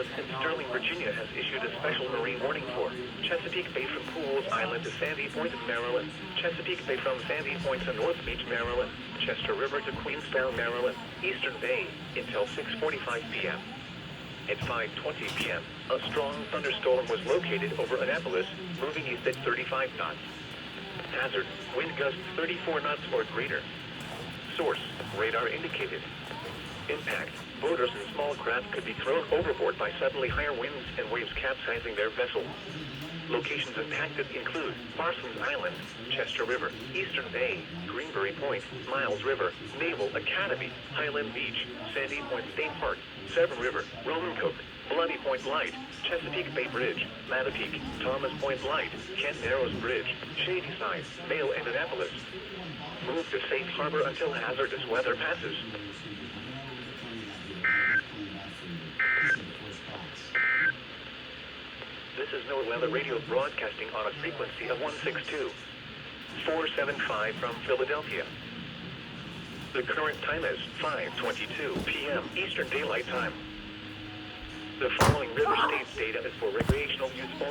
Annapolis and Sterling, Virginia has issued a special marine warning for Chesapeake Bay from Pools Island to Sandy Point, Maryland, Chesapeake Bay from Sandy Point to North Beach, Maryland, Chester River to Queenstown, Maryland, Eastern Bay, until 6:45 p.m. At 5:20 p.m., a strong thunderstorm was located over Annapolis, moving east at 35 knots. Hazard, wind gusts 34 knots or greater. Source, radar indicated. Impact, boaters and small craft could be thrown overboard by suddenly higher winds and waves capsizing their vessel. Locations impacted include Parsons Island, Chester River, Eastern Bay, Greenberry Point, Miles River, Naval Academy, Highland Beach, Sandy Point State Park, Severn River, Romancoke, Bloody Point Light, Chesapeake Bay Bridge, Mattapique, Thomas Point Light, Kent Narrows Bridge, Shadyside, Vail and Annapolis. Move to safe harbor until hazardous weather passes. This is NOAA Weather Radio broadcasting on a frequency of 162.475 from Philadelphia. The current time is 5:22 p.m. Eastern Daylight Time. The following river states data is for recreational use only.